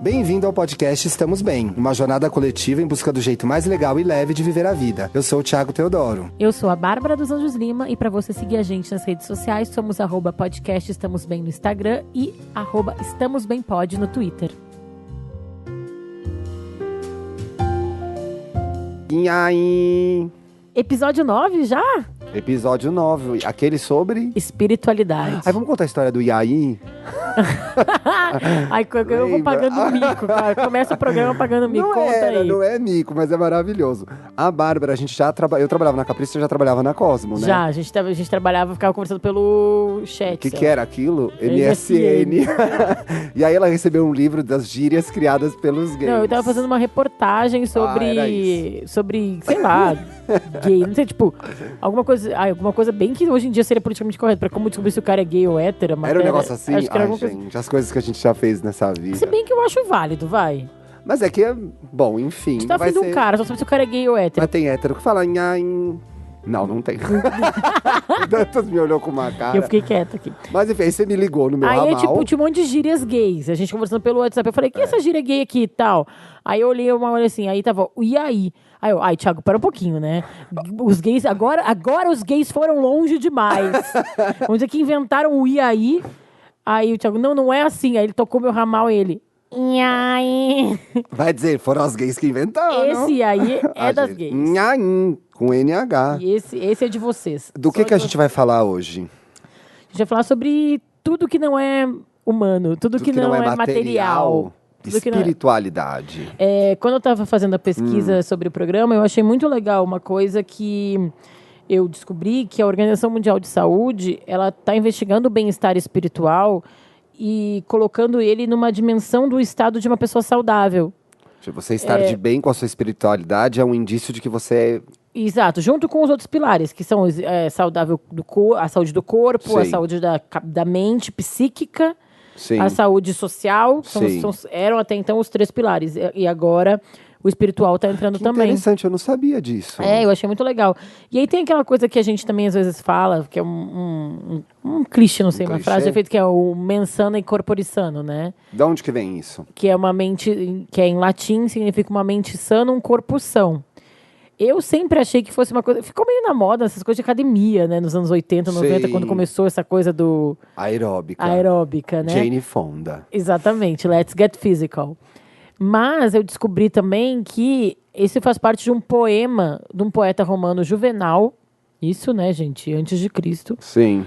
Bem-vindo ao podcast Estamos Bem, uma jornada coletiva em busca do jeito mais legal e leve de viver a vida. Eu sou o Thiago Teodoro. Eu sou a Bárbara dos Anjos Lima e para você seguir a gente nas redes sociais, somos @podcast Estamos Bem no Instagram e @estamosbempod no Twitter. E aí? Episódio 9 já? Episódio 9, aquele sobre... Espiritualidade. Aí vamos contar a história do Iaí? Ai, eu vou pagando mico, cara. Começa o programa pagando mico, conta aí. Não é mico, mas é maravilhoso. A Bárbara, a gente já eu trabalhava na Capricho, você já trabalhava na Cosmo, né? Já, a gente trabalhava, ficava conversando pelo chat. O que era aquilo? MSN. E aí ela recebeu um livro das gírias criadas pelos gays. Não, eu tava fazendo uma reportagem sobre, sei lá, gay. Não sei, tipo, alguma coisa bem que hoje em dia seria politicamente correto. Pra como descobrir se o cara é gay ou hétero. Era um negócio assim? Acho que era coisa... gente, as coisas que a gente já fez nessa vida. Se bem que eu acho válido, vai. Mas é que é... Bom, enfim. A gente tá afim de um cara, só sabe se o cara é gay ou hétero. Mas tem hétero que fala em... Não tem. O Dantas me olhou com uma cara. Eu fiquei quieta aqui. Mas enfim, aí você me ligou no meu ramal. Aí, tipo, tinha um monte de gírias gays. A gente conversando pelo WhatsApp. Eu falei, que essa gíria gay aqui e tal? Aí eu olhei uma hora assim, aí tava, e aí? Aí eu, Thiago, pera um pouquinho, né? Os gays, agora os gays foram longe demais. Vamos dizer que inventaram o e aí. Aí o Thiago, não é assim. Aí ele tocou meu ramal e ele... E aí? Vai dizer, foram as gays que inventaram. Esse aí é das gays. Com NH. E esse é de vocês. Do que a gente vai falar hoje? A gente vai falar sobre tudo que não é humano, tudo que não é material. Espiritualidade. Quando eu estava fazendo a pesquisa sobre o programa, eu achei muito legal uma coisa que eu descobri, que a Organização Mundial de Saúde, ela está investigando o bem-estar espiritual e colocando ele numa dimensão do estado de uma pessoa saudável. Você estar de bem com a sua espiritualidade é um indício de que você... Exato, junto com os outros pilares, que são saudável a saúde do corpo, Sim. a saúde da mente, psíquica, Sim. a saúde social. Eram até então os 3 pilares. E agora o espiritual está entrando também. Interessante, eu não sabia disso. Eu achei muito legal. E aí tem aquela coisa que a gente também às vezes fala, que é um clichê, não sei, uma frase feita, que é o mens sana e corpore sano, né? De onde que vem isso? Que é uma mente, que em latim significa uma mente sana, um corpo são. Eu sempre achei que fosse uma coisa... Ficou meio na moda essas coisas de academia, né? Nos anos 80, 90, quando começou essa coisa do... Aeróbica, né? Jane Fonda. Exatamente. Let's get physical. Mas eu descobri também que esse faz parte de um poema de um poeta romano Juvenal. Isso, né, gente? Antes de Cristo. Sim.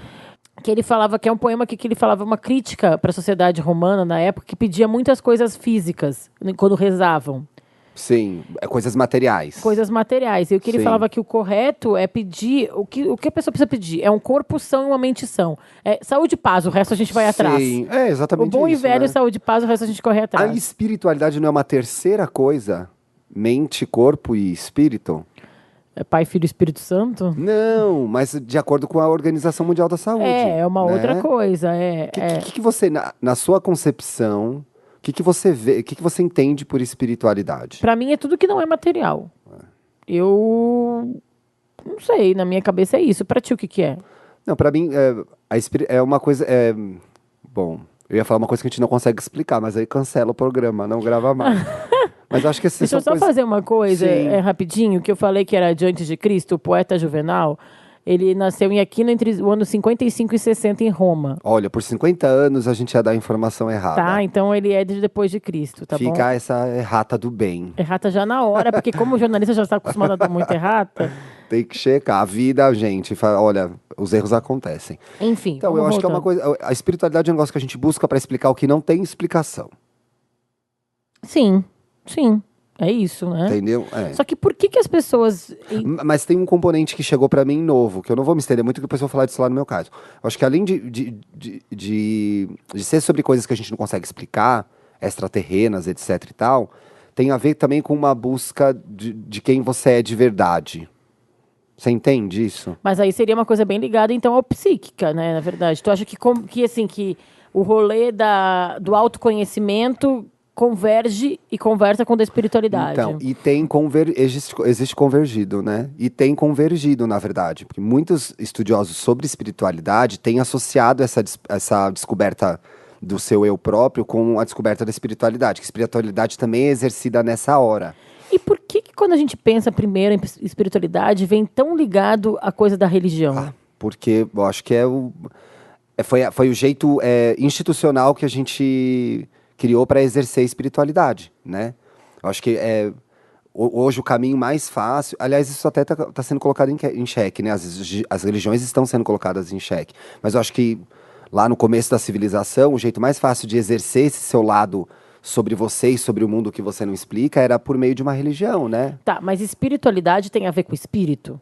Que ele falava que é um poema que ele falava uma crítica para a sociedade romana na época, que pedia muitas coisas físicas quando rezavam. Sim, coisas materiais. Coisas materiais. E o que ele falava que o correto é pedir... O que a pessoa precisa pedir é um corpo são e uma mente são. Saúde e paz, o resto a gente vai atrás. Sim, exatamente isso. O bom e velho, né? saúde e paz, o resto a gente corre atrás. A espiritualidade não é uma terceira coisa? Mente, corpo e espírito? Pai, Filho e Espírito Santo? Não, mas de acordo com a Organização Mundial da Saúde. É uma outra coisa. Que você, na sua concepção... O que você vê, o que você entende por espiritualidade? Pra mim é tudo que não é material. Eu não sei, na minha cabeça é isso. Pra ti o que é? Não, pra mim é uma coisa... Bom, eu ia falar uma coisa que a gente não consegue explicar, mas aí cancela o programa, não grava mais. Mas acho que essas Deixa eu só fazer uma coisa rapidinho, que eu falei que era de antes de Cristo, o poeta Juvenal. Ele nasceu em Aquino entre o ano 55 e 60 em Roma. Olha, por 50 anos a gente ia dar a informação errada. Tá, então ele é de depois de Cristo, tá bom? Fica essa errata do bem. Errata já na hora, porque como o jornalista já está acostumado a dar muita errata... Tem que checar. A vida, gente, olha, os erros acontecem. Enfim, então eu acho que é uma coisa... A espiritualidade é um negócio que a gente busca para explicar o que não tem explicação. Sim. É isso, né? Entendeu? Só que por que as pessoas... Mas tem um componente que chegou pra mim novo, que eu não vou me estender muito, que depois eu vou falar disso lá no meu caso. Eu acho que além de ser sobre coisas que a gente não consegue explicar, extraterrenas, etc e tal, tem a ver também com uma busca de quem você é de verdade. Você entende isso? Mas aí seria uma coisa bem ligada, então, ao psíquica, né? Na verdade. Tu acha que o rolê do autoconhecimento... converge e conversa com a da espiritualidade. Então, e existe convergido, né? E tem convergido, na verdade. Porque muitos estudiosos sobre espiritualidade têm associado essa descoberta do seu eu próprio com a descoberta da espiritualidade. Que a espiritualidade também é exercida nessa hora. E por que quando a gente pensa primeiro em espiritualidade, vem tão ligado à coisa da religião? Porque eu acho que foi o jeito institucional que a gente criou para exercer a espiritualidade, né? Eu acho que hoje o caminho mais fácil... Aliás, isso até tá sendo colocado em xeque, né? As religiões estão sendo colocadas em xeque. Mas eu acho que lá no começo da civilização, o jeito mais fácil de exercer esse seu lado sobre você e sobre o mundo que você não explica era por meio de uma religião, né? Tá, mas espiritualidade tem a ver com espírito?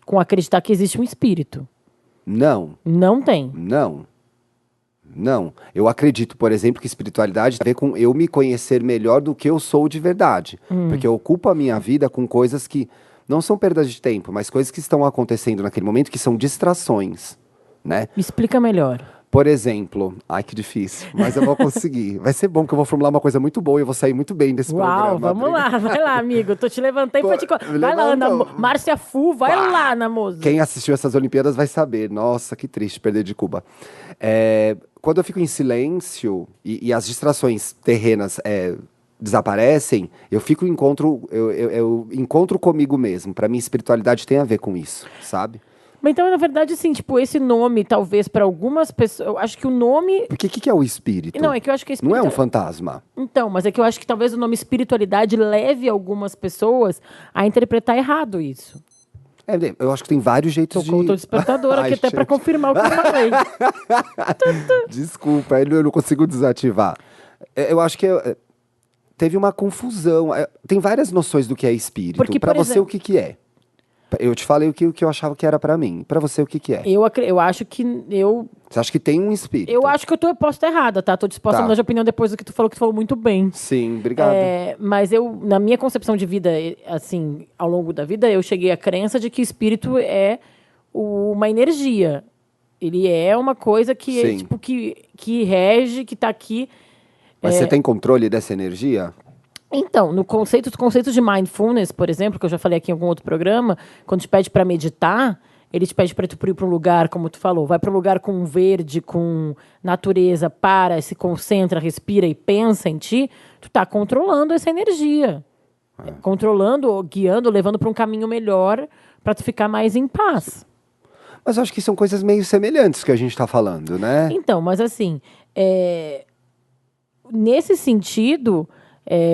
Com acreditar que existe um espírito? Não. Não tem. Não. Eu acredito, por exemplo, que espiritualidade tem a ver com eu me conhecer melhor do que eu sou de verdade. Porque eu ocupo a minha vida com coisas que não são perdas de tempo, mas coisas que estão acontecendo naquele momento que são distrações, né? Explica melhor. Por exemplo, ai que difícil, mas eu vou conseguir. Vai ser bom que eu vou formular uma coisa muito boa e eu vou sair muito bem desse programa. Uau, vamos lá, vai lá, amigo. Tô te levantando pra te... Vai lá, Ana, Márcia Fu, vai lá, Ana Moza. Quem assistiu essas Olimpíadas vai saber. Nossa, que triste perder de Cuba. Quando eu fico em silêncio e as distrações terrenas desaparecem, eu encontro comigo mesmo. Pra mim, espiritualidade tem a ver com isso, sabe? Mas então, na verdade, assim, tipo, esse nome, talvez, para algumas pessoas... Eu acho que o nome... Porque o que é o espírito? Não, é que eu acho que... Não é um fantasma. Então, mas é que eu acho que talvez o nome espiritualidade leve algumas pessoas a interpretar errado isso. Eu acho que tem vários jeitos Tocou o despertador aqui até para confirmar o que eu falei. Desculpa, eu não consigo desativar. Eu acho que teve uma confusão. Tem várias noções do que é espírito. Porque, para você, exemplo, o que é? Eu te falei o que eu achava que era pra mim. Pra você, o que é? Eu acho que Você acha que tem um espírito? Eu acho que eu posso estar errada, tá? Tô disposta a mudar de opinião depois do que tu falou muito bem. Sim, obrigado. Mas na minha concepção de vida, assim, ao longo da vida, eu cheguei à crença de que espírito é uma energia. Ele é uma coisa que, tipo, que rege, que tá aqui. Mas você tem controle dessa energia? Então, os conceitos de mindfulness, por exemplo, que eu já falei aqui em algum outro programa, quando te pede para meditar, ele te pede para tu ir para um lugar, como tu falou, vai para um lugar com verde, com natureza, se concentra, respira e pensa em ti, tu tá controlando essa energia. Controlando, guiando, levando para um caminho melhor, para tu ficar mais em paz. Mas eu acho que são coisas meio semelhantes que a gente tá falando, né? Então, mas assim, nesse sentido...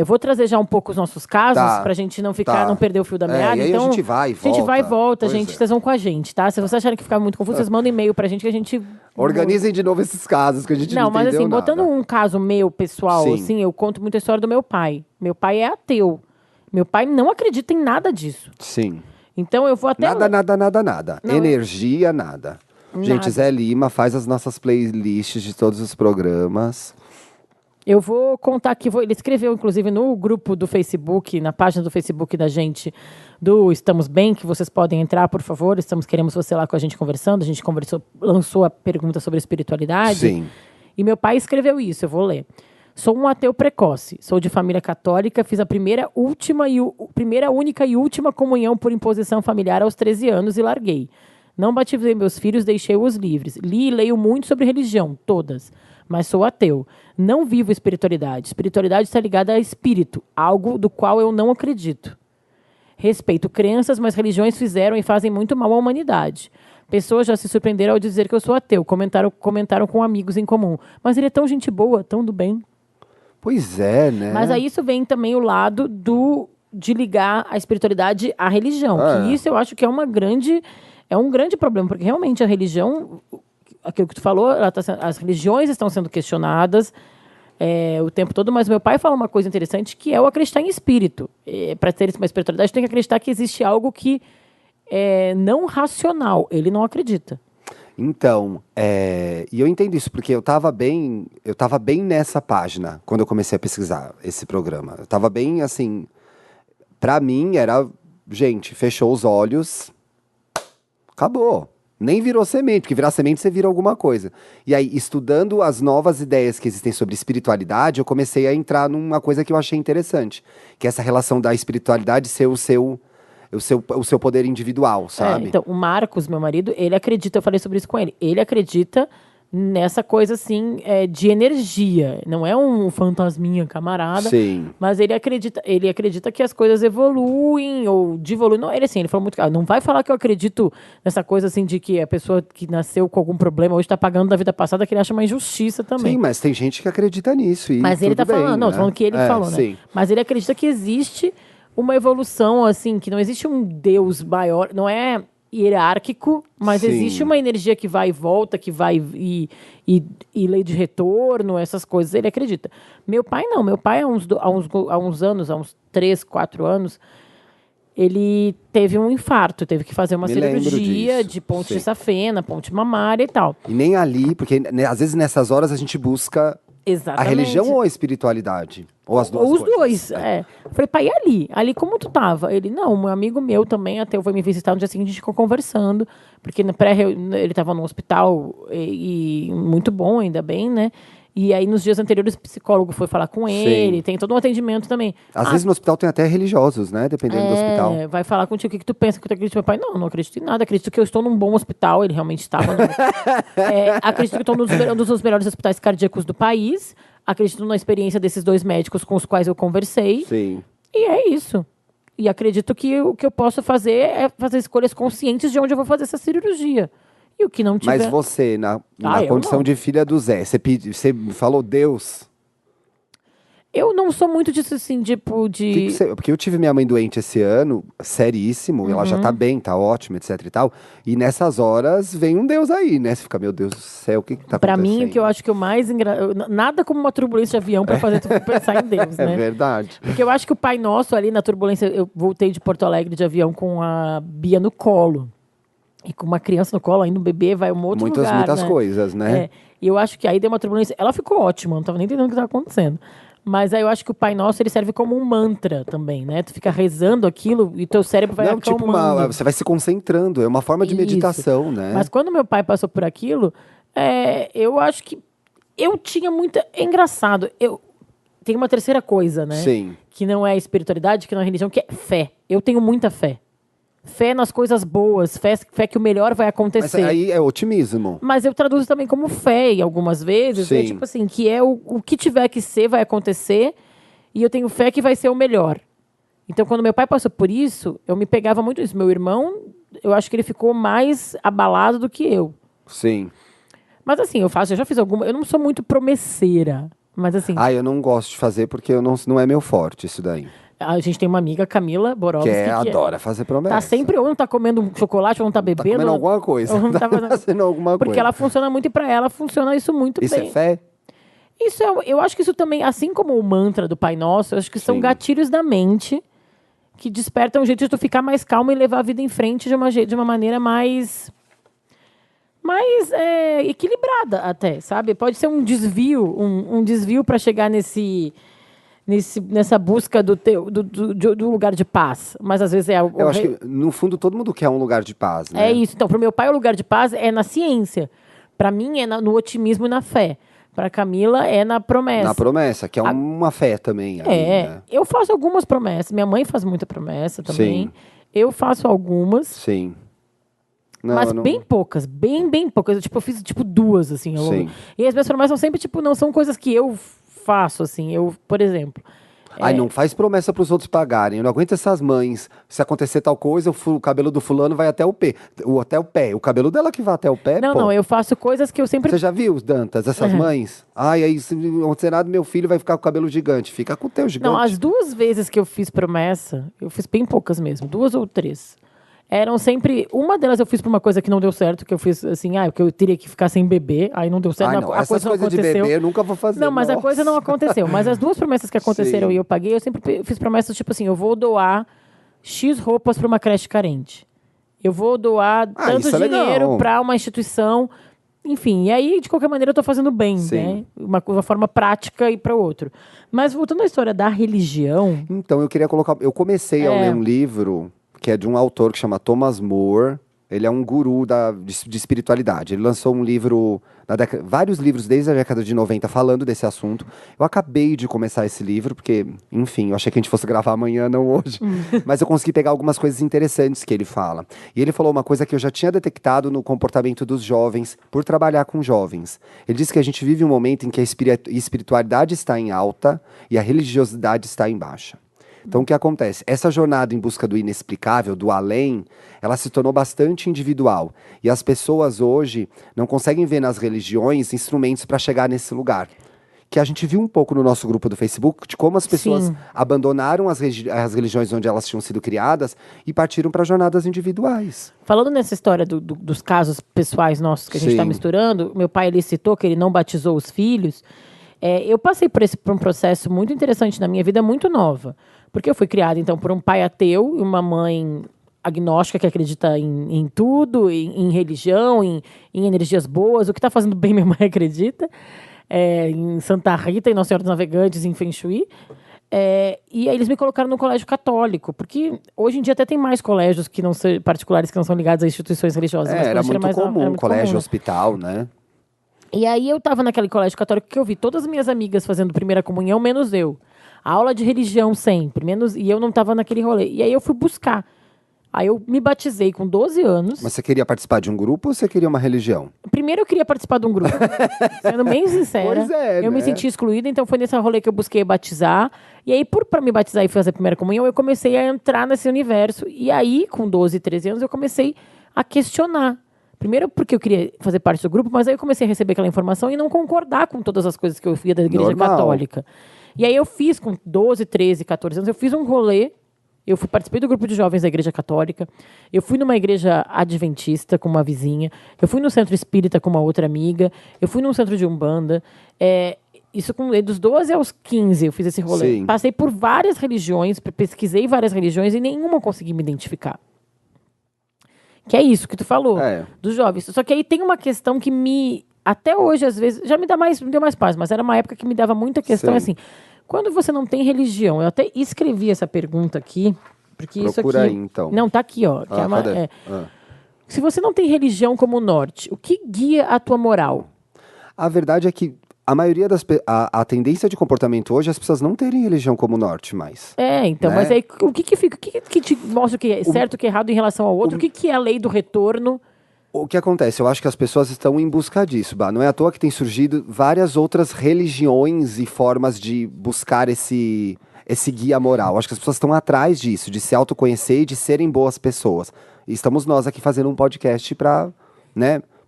vou trazer já um pouco os nossos casos pra gente não perder o fio da meada. E aí então, a gente vai e volta. A gente vai e volta, gente. Vocês vão com a gente, tá? Se vocês acharem que ficar muito confuso, vocês mandam e-mail pra gente que a gente... Organizem de novo esses casos que a gente não entendeu mas assim, nada. botando um caso meu, pessoal, Sim. assim, eu conto muito a história do meu pai. Meu pai é ateu. Meu pai não acredita em nada disso. Sim. Então eu vou até... Nada. Não, Energia, nada. Gente, Zé Lima faz as nossas playlists de todos os programas. Eu vou contar aqui, ele escreveu, inclusive, no grupo do Facebook, na página do Facebook da gente, do Estamos Bem, que vocês podem entrar, por favor. Queremos você lá com a gente conversando. A gente lançou a pergunta sobre espiritualidade. Sim. E meu pai escreveu isso, eu vou ler. Sou um ateu precoce, sou de família católica, fiz a primeira, única e última comunhão por imposição familiar aos 13 anos e larguei. Não batizei meus filhos, deixei-os livres. Li e leio muito sobre religião, todas. Mas sou ateu. Não vivo espiritualidade. Espiritualidade está ligada a espírito, algo do qual eu não acredito. Respeito crenças, mas religiões fizeram e fazem muito mal à humanidade. Pessoas já se surpreenderam ao dizer que eu sou ateu. Comentaram com amigos em comum. Mas ele é tão gente boa, tão do bem. Pois é, né? Mas aí isso vem também o lado de ligar a espiritualidade à religião. Que isso eu acho que é um grande problema, porque realmente a religião... Aquilo que tu falou, as religiões estão sendo questionadas o tempo todo, mas meu pai fala uma coisa interessante, que é o acreditar em espírito. Para ter uma espiritualidade, tem que acreditar que existe algo que é não racional. Ele não acredita. Então, e eu entendo isso, porque eu estava bem nessa página, quando eu comecei a pesquisar esse programa. Eu estava bem, assim, para mim era, gente, fechou os olhos, acabou. Nem virou semente, porque virar semente você vira alguma coisa. E aí, estudando as novas ideias que existem sobre espiritualidade, eu comecei a entrar numa coisa que eu achei interessante. Que é essa relação da espiritualidade ser o seu poder individual, sabe? Então, o Marcos, meu marido, ele acredita, eu falei sobre isso com ele, ele acredita nessa coisa, assim, de energia. Não é um fantasminha camarada. Sim. Mas ele acredita que as coisas evoluem ou devoluem. Não, ele falou muito. Não vai falar que eu acredito nessa coisa assim de que a pessoa que nasceu com algum problema hoje está pagando da vida passada, que ele acha uma injustiça também. Sim, mas tem gente que acredita nisso. E Mas ele tá tudo bem, falando, não, né? tô falando que ele falou, né? Sim. Mas ele acredita que existe uma evolução, assim, que não existe um Deus maior, não é hierárquico, mas Sim. existe uma energia que vai e volta, que vai e lei de retorno, essas coisas, ele acredita. Meu pai não, meu pai há uns anos, há uns 3, 4 anos, ele teve um infarto, teve que fazer uma Me lembro cirurgia disso. de ponte Sim. de safena, ponte mamária e tal. E nem ali, porque né, às vezes nessas horas a gente busca Exatamente. a religião ou a espiritualidade? Ou as duas Ou os coisas? dois, Eu falei, pai, e ali? Ali como tu tava? Ele, não, um amigo meu também, até foi me visitar no dia seguinte, a gente ficou conversando, porque ele tava num hospital e muito bom, ainda bem, né? E aí, nos dias anteriores, o psicólogo foi falar com ele, tem todo um atendimento também. Às vezes no hospital tem até religiosos, né? Dependendo do hospital. Vai falar contigo, o que tu pensa que tu acredita? Meu pai, não acredito em nada, acredito que eu estou num bom hospital, ele realmente estava. Acredito que estou um dos melhores hospitais cardíacos do país, acredito na experiência desses 2 médicos com os quais eu conversei. Sim. E é isso. E acredito que o que eu posso fazer é fazer escolhas conscientes de onde eu vou fazer essa cirurgia. E o que não tiver... Mas você, na eu condição não. de filha do Zé, você falou Deus. Eu não sou muito disso, assim, tipo, Porque eu tive minha mãe doente esse ano, seríssimo, ela já tá bem, tá ótima, etc e tal. E nessas horas vem um Deus aí, né? Você fica, meu Deus do céu, o que tá Pra acontecendo? mim, o que eu acho que o mais nada como uma turbulência de avião pra fazer tu pensar em Deus, né? É verdade. Porque eu acho que o Pai Nosso ali na turbulência, eu voltei de Porto Alegre de avião com a Bia no colo. E com uma criança no colo, ainda um bebê, vai um outro lugar, Muitas né? coisas, né? E eu acho que aí deu uma turbulência. Ela ficou ótima, não tava nem entendendo o que tava acontecendo. Mas aí eu acho que o Pai Nosso, ele serve como um mantra também, né? Tu fica rezando aquilo e teu cérebro vai Não, tipo, acalmando. você vai se concentrando, é uma forma de Isso. meditação, né? Mas quando meu pai passou por aquilo, eu acho que eu tinha muita... É engraçado, tem uma terceira coisa, né? Sim. Que não é espiritualidade, que não é religião, que é fé. Eu tenho muita fé. Fé nas coisas boas, fé que o melhor vai Mas acontecer. aí é otimismo. Mas eu traduzo também como fé, e algumas vezes, Sim. tipo assim, que é o que tiver que ser, vai acontecer, e eu tenho fé que vai ser o melhor. Então, quando meu pai passou por isso, eu me pegava muito isso. Meu irmão, eu acho que ele ficou mais abalado do que eu. Sim. Mas assim, eu já fiz alguma... Eu não sou muito promesseira, mas assim... Eu não gosto de fazer porque não é meu forte isso daí. A gente tem uma amiga, Camila Borowski, que adora fazer promessa. tá sempre, ou não tá comendo um chocolate, ou não tá bebendo. Tá comendo alguma coisa. Ou não tá fazendo alguma Porque coisa. ela funciona muito e pra ela funciona isso muito Isso bem. é fé? Eu acho que isso também, assim como o mantra do Pai Nosso, eu acho que são Sim. gatilhos da mente que despertam um jeito de tu ficar mais calmo e levar a vida em frente de uma maneira mais equilibrada até, sabe? Pode ser um desvio, um desvio para chegar nessa busca do lugar de paz. Mas às vezes Eu acho que, no fundo, todo mundo quer um lugar de paz, né? É isso. Então, para o meu pai, o lugar de paz é na ciência. Para mim, é no otimismo e na fé. Para Camila, é na promessa. Na promessa, que é uma fé também. Aí, né? Eu faço algumas promessas. Minha mãe faz muita promessa também. Sim. Eu faço algumas. Sim. Não, Mas eu não... bem poucas, bem poucas. Eu fiz 2, assim, ao longo. Sim. E as minhas promessas são sempre, não são coisas que eu faço, assim. Eu, por exemplo... não faz promessa pros outros pagarem. Eu não aguento essas mães. Se acontecer tal coisa, o cabelo do fulano vai até o pé. Até o pé. O cabelo dela que vai até o pé, Não, pô. eu faço coisas que eu sempre... Você já viu, Dantas, essas mães? Aí se não acontecer nada, meu filho vai ficar com o cabelo gigante. Fica com o teu gigante. Não, as 2 vezes que eu fiz promessa, eu fiz bem poucas mesmo, 2 ou 3. Eram sempre... Uma delas eu fiz por uma coisa que não deu certo, que eu fiz assim, que eu teria que ficar sem beber, aí não deu certo, a essas coisa não coisas de aconteceu. beber eu nunca vou fazer. Não, mas a coisa não aconteceu. Mas as 2 promessas que aconteceram Sim. e eu paguei, eu sempre fiz promessas tipo assim, eu vou doar X roupas para uma creche carente. Eu vou doar tanto isso é dinheiro legal. para uma instituição. Enfim, e aí, de qualquer maneira, eu estou fazendo bem, Sim. né? Uma forma prática e para outro. Mas voltando à história da religião... Então, eu queria colocar... Eu comecei a ler um livro que é de um autor que chama Thomas More. Ele é um guru de espiritualidade. Ele lançou um livro, vários livros desde a década de 90 falando desse assunto. Eu acabei de começar esse livro, porque, enfim, eu achei que a gente fosse gravar amanhã, não hoje. Mas eu consegui pegar algumas coisas interessantes que ele fala. E ele falou uma coisa que eu já tinha detectado no comportamento dos jovens, por trabalhar com jovens. Ele disse que a gente vive um momento em que a espiritualidade está em alta e a religiosidade está em baixa. Então, o que acontece? Essa jornada em busca do inexplicável, do além, ela se tornou bastante individual. E as pessoas hoje não conseguem ver nas religiões instrumentos para chegar nesse lugar. Que a gente viu um pouco no nosso grupo do Facebook, de como as pessoas abandonaram as religiões onde elas tinham sido criadas e partiram para jornadas individuais. Falando nessa história dos casos pessoais nossos que a gente está misturando, meu pai, ele citou que ele não batizou os filhos. Eu passei por um processo muito interessante na minha vida, muito nova. Porque eu fui criada, então, por um pai ateu e uma mãe agnóstica que acredita em tudo, em religião, em energias boas. O que está fazendo bem, minha mãe acredita. Em Santa Rita, em Nossa Senhora dos Navegantes, em Feng Shui. E aí eles me colocaram no colégio católico, porque hoje em dia até tem mais colégios que não são particulares, que não são ligados a instituições religiosas. Mas era muito comum, era muito colégio, comum, né? hospital, né? E aí eu estava naquele colégio católico que eu vi todas as minhas amigas fazendo primeira comunhão, menos eu. A aula de religião sempre, e eu não estava naquele rolê. E aí eu fui buscar. Aí eu me batizei com 12 anos. Mas você queria participar de um grupo ou você queria uma religião? Primeiro eu queria participar de um grupo, sendo bem sincera. Pois é, eu me senti excluída, então foi nesse rolê que eu busquei batizar. E aí, para me batizar e fazer a primeira comunhão, eu comecei a entrar nesse universo. E aí, com 12, 13 anos, eu comecei a questionar. Primeiro porque eu queria fazer parte do grupo, mas aí eu comecei a receber aquela informação e não concordar com todas as coisas que eu via da igreja católica. E aí eu fiz, com 12, 13, 14 anos, eu fiz um rolê. Participei do grupo de jovens da igreja católica. Eu fui numa igreja adventista com uma vizinha. Eu fui no centro espírita com uma outra amiga. Eu fui num centro de umbanda. Isso dos 12 aos 15 eu fiz esse rolê. Sim. Passei por várias religiões, pesquisei várias religiões e nenhuma eu consegui me identificar. Que é isso que tu falou, dos jovens. Só que aí tem uma questão que até hoje, às vezes, já me deu mais paz, mas era uma época que me dava muita questão, assim, quando você não tem religião, eu até escrevi essa pergunta aqui, porque Procura isso aqui... aí, então. Não, tá aqui, ó. Cadê? Se você não tem religião como norte, o que guia a tua moral? A verdade é que a maioria a tendência de comportamento hoje é as pessoas não terem religião como norte mais. Então, né? mas aí o que fica? O que te mostra o que é certo, o que é errado em relação ao outro? O que é a lei do retorno? O que acontece? Eu acho que as pessoas estão em busca disso, Bah. Não é à toa que tem surgido várias outras religiões e formas de buscar esse guia moral. Acho que as pessoas estão atrás disso, de se autoconhecer e de serem boas pessoas. E estamos nós aqui fazendo um podcast pra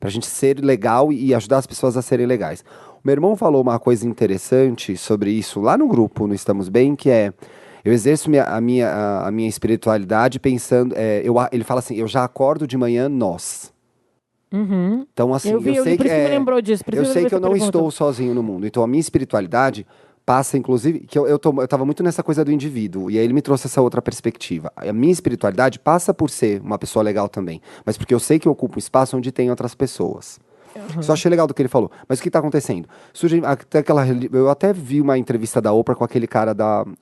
gente ser legal e ajudar as pessoas a serem legais. Meu irmão falou uma coisa interessante sobre isso lá no grupo, no Estamos Bem, que é... Eu exerço a minha espiritualidade pensando... ele fala assim, eu já acordo de manhã nós. Uhum. Então, assim, eu sei por isso que me lembrou disso. Eu sei que eu não estou sozinho no mundo. Então, a minha espiritualidade passa, inclusive... que eu tava muito nessa coisa do indivíduo. E aí ele me trouxe essa outra perspectiva. A minha espiritualidade passa por ser uma pessoa legal também. Mas porque eu sei que eu ocupo um espaço onde tem outras pessoas. Só achei legal do que ele falou. Mas o que está acontecendo? Eu até vi uma entrevista da Oprah com aquele cara,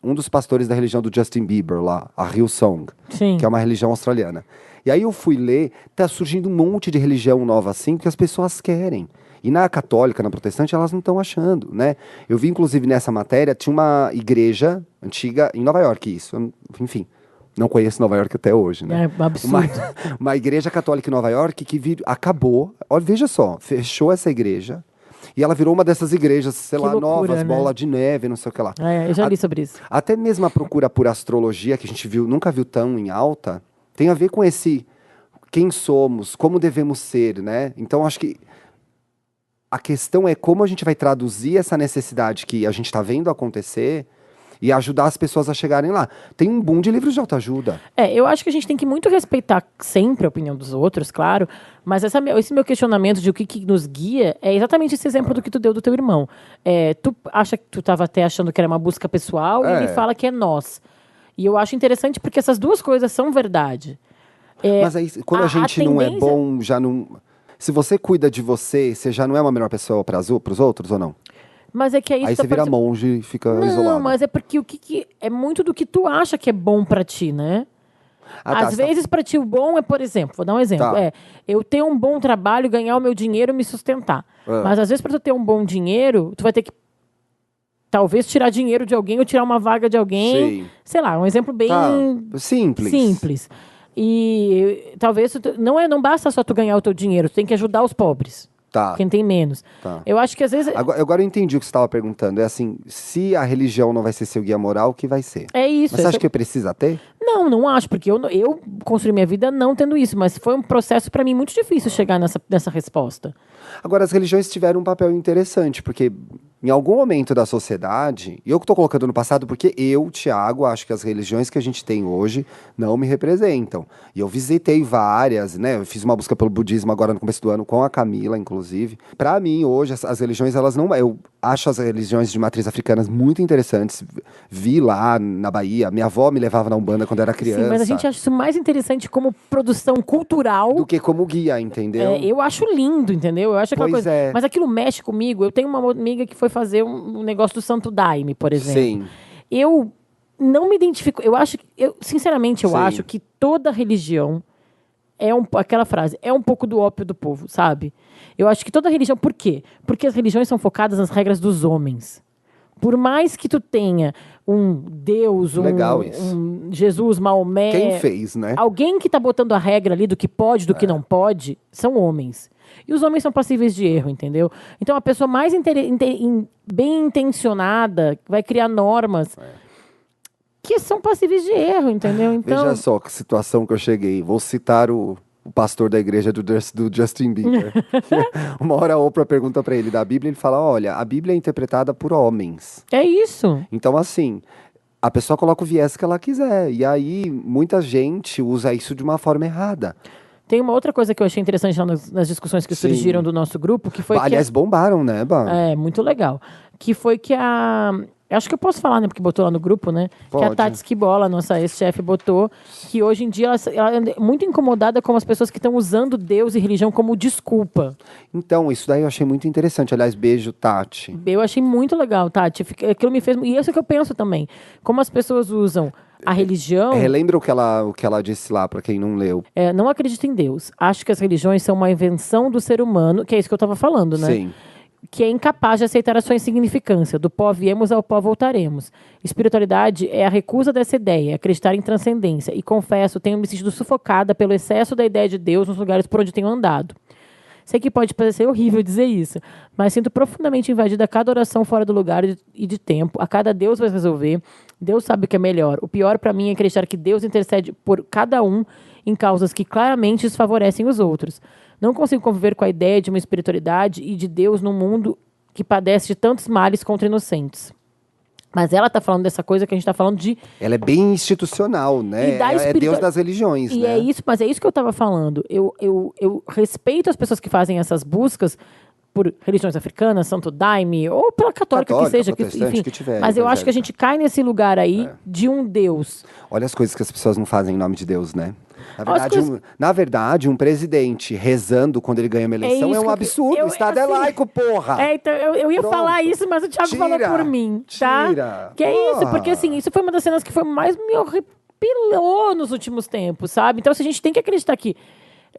um dos pastores da religião do Justin Bieber lá, a Hillsong, que é uma religião australiana. E aí eu fui ler, tá surgindo um monte de religião nova assim, que as pessoas querem. E na católica, na protestante, elas não estão achando, né? Eu vi, inclusive, nessa matéria, tinha uma igreja antiga em Nova York, isso. Enfim, não conheço Nova York até hoje, né? É absurdo. Uma igreja católica em Nova York que acabou. Olha, veja só, fechou essa igreja e ela virou uma dessas igrejas, sei lá, loucura, novas, né? Bola de neve, não sei o que lá. Eu já li sobre isso. Até mesmo a procura por astrologia, que a gente nunca viu tão em alta, tem a ver com quem somos, como devemos ser, né? Então, acho que a questão é como a gente vai traduzir essa necessidade que a gente está vendo acontecer e ajudar as pessoas a chegarem lá. Tem um boom de livros de autoajuda. Eu acho que a gente tem que muito respeitar sempre a opinião dos outros, claro, mas esse meu questionamento de o que nos guia é exatamente esse exemplo do que tu deu do teu irmão. Tu acha que tu estava até achando que era uma busca pessoal e ele fala que é nós. E eu acho interessante porque essas duas coisas são verdade. Mas aí, quando a gente não é bom, já não... Se você cuida de você, você já não é uma melhor pessoa para os outros ou não? Mas é que aí você vira monge e fica isolado. Não, mas é porque é muito do que tu acha que é bom pra ti, né? Às vezes, pra ti, o bom é, por exemplo, vou dar um exemplo. Tá. Eu ter um bom trabalho, ganhar o meu dinheiro, me sustentar. Mas às vezes, pra tu ter um bom dinheiro, tu vai ter que talvez tirar dinheiro de alguém ou tirar uma vaga de alguém. Sim. Sei lá, um exemplo bem Simples. simples. E talvez não basta só tu ganhar o teu dinheiro, tu tem que ajudar os pobres. Tá. Quem tem menos. Tá. Eu acho que às vezes. Agora eu entendi o que você estava perguntando. É assim, se a religião não vai ser seu guia moral, o que vai ser? É isso. Mas você acha que precisa ter? Não acho, porque eu construí minha vida não tendo isso, mas foi um processo pra mim muito difícil chegar nessa resposta. Agora, as religiões tiveram um papel interessante, porque em algum momento da sociedade, e eu que estou colocando no passado, porque eu, Thiago, acho que as religiões que a gente tem hoje não me representam. E eu visitei várias, né? Eu fiz uma busca pelo budismo agora no começo do ano com a Camila, inclusive. Para mim, hoje, as religiões, elas não... Eu acho as religiões de matriz africanas muito interessantes. Vi lá na Bahia, minha avó me levava na Umbanda quando era criança. Sim, mas a gente acha isso mais interessante como produção cultural do que como guia, entendeu? Eu acho lindo, entendeu? Eu acho aquela Pois coisa. é. Mas aquilo mexe comigo. Eu tenho uma amiga que foi fazer um negócio do Santo Daime, por exemplo. Sim. Eu não me identifico. Sinceramente, eu Sim. acho que toda religião aquela frase, é um pouco do ópio do povo, sabe? Eu acho que toda religião. Por quê? Porque as religiões são focadas nas regras dos homens. Por mais que tu tenha um Deus, Legal isso. um Jesus, Maomé... Quem fez, né? Alguém que está botando a regra ali do que pode, do que não pode, são homens. E os homens são passíveis de erro, entendeu? Então, a pessoa mais bem intencionada vai criar normas que são passíveis de erro, entendeu? Então, Veja só que situação que eu cheguei. Vou citar o pastor da igreja do Justin Bieber. Uma hora a Oprah pergunta pra ele da Bíblia, ele fala, olha, a Bíblia é interpretada por homens. é isso. Então, assim, a pessoa coloca o viés que ela quiser. E aí, muita gente usa isso de uma forma errada. Tem uma outra coisa que eu achei interessante lá nas discussões que Sim. surgiram do nosso grupo, que foi Aliás, bombaram, né, Bah? É, muito legal. Que foi que acho que eu posso falar, né? Porque botou lá no grupo, né? Pode. Que a Tati Esquibola, nossa ex-chefe, botou que hoje em dia ela é muito incomodada com as pessoas que estão usando Deus e religião como desculpa. Então, isso daí eu achei muito interessante. Aliás, beijo, Tati. Eu achei muito legal, Tati. Aquilo me fez... E isso é que eu penso também. Como as pessoas usam a religião... Relembra o que ela disse lá, pra quem não leu. não acredito em Deus. Acho que as religiões são uma invenção do ser humano, que é isso que eu estava falando, né? Sim. Que é incapaz de aceitar a sua insignificância. Do pó viemos, ao pó voltaremos. Espiritualidade é a recusa dessa ideia, acreditar em transcendência. E confesso, tenho me sentido sufocada pelo excesso da ideia de Deus nos lugares por onde tenho andado. Sei que pode parecer horrível dizer isso, mas sinto profundamente invadida a cada oração fora do lugar e de tempo. A cada Deus vai resolver. Deus sabe o que é melhor. O pior para mim é acreditar que Deus intercede por cada um em causas que claramente desfavorecem os outros. Não consigo conviver com a ideia de uma espiritualidade e de Deus num mundo que padece de tantos males contra inocentes. Mas ela está falando dessa coisa que a gente está falando de... Ela é bem institucional, né? E da É Deus das religiões, E né? é isso, mas é isso que eu estava falando. Eu respeito as pessoas que fazem essas buscas por religiões africanas, Santo Daime, ou pela católica que seja. Protestante, que tiver, mas eu acho que a gente cai nesse lugar aí de um Deus. Olha as coisas que as pessoas não fazem em nome de Deus, né? As Na verdade, um presidente rezando quando ele ganha uma eleição é isso um que absurdo. O Estado é assim, laico, porra! Então, eu ia Pronto. falar isso, mas o Thiago falou por mim, tá? Tira. Que é isso, Porra. porque assim, isso foi uma das cenas que foi mais me horripilou nos últimos tempos, sabe? Então, se a gente tem que acreditar que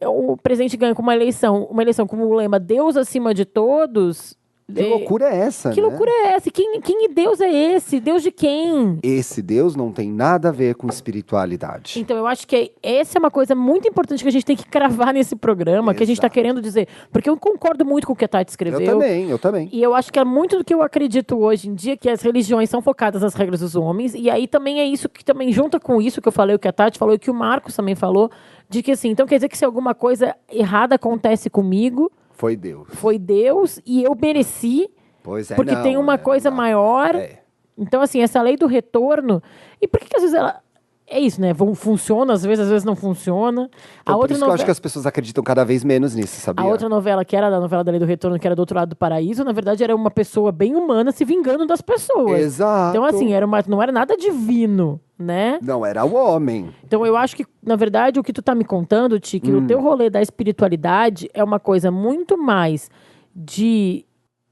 o presidente ganha com uma eleição com o lema Deus acima de todos... Que loucura é essa, Que né? loucura é essa? Quem Deus é esse? Deus de quem? Esse Deus não tem nada a ver com espiritualidade. Então, eu acho que essa é uma coisa muito importante que a gente tem que cravar nesse programa, que a gente está Exato. querendo dizer. Porque eu concordo muito com o que a Tati escreveu. Eu também. E eu acho que é muito do que eu acredito hoje em dia, que as religiões são focadas nas regras dos homens. E aí também é isso que também junta com isso que eu falei, o que a Tati falou e que o Marcos também falou, de que assim, então quer dizer que se alguma coisa errada acontece comigo, Foi Deus. foi Deus e eu mereci, Pois é, porque não, tem uma coisa não. maior. É. Então, assim, essa lei do retorno... E por que às vezes ela... É isso, né? Funciona, às vezes não funciona. Então, por isso que eu acho que as pessoas acreditam cada vez menos nisso, sabia? A outra novela, que era da novela da Lei do Retorno, que era do outro lado do paraíso, na verdade era uma pessoa bem humana se vingando das pessoas. Exato. Então, assim, não era nada divino, né? Não, era o homem. Então, eu acho que, na verdade, o que tu tá me contando, Tiki, o teu rolê da espiritualidade é uma coisa muito mais de...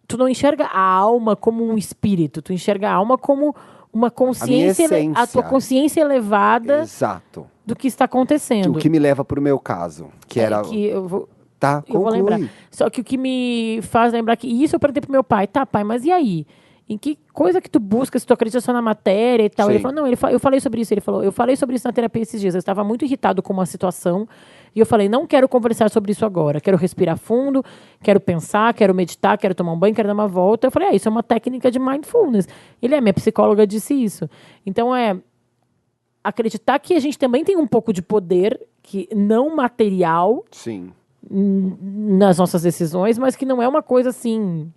Tu não enxerga a alma como um espírito, tu enxerga a alma como uma consciência... essência. A tua consciência elevada... Exato. do que está acontecendo. O que me leva pro meu caso, que era... Que eu vou... Tá, Eu vou conclui. lembrar. Só que o que me faz lembrar que isso eu perguntei pro meu pai. Tá, pai, mas e aí? Em que coisa que tu busca, se tu acredita só na matéria e tal? Sim. Ele falou, não, eu falei sobre isso. Ele falou, eu falei sobre isso na terapia esses dias. Eu estava muito irritado com uma situação. E eu falei, não quero conversar sobre isso agora. Quero respirar fundo, quero pensar, quero meditar, quero tomar um banho, quero dar uma volta. Eu falei, isso é uma técnica de mindfulness. Minha psicóloga disse isso. Então, acreditar que a gente também tem um pouco de poder, que não material... Sim. nas nossas decisões, mas que não é uma coisa assim...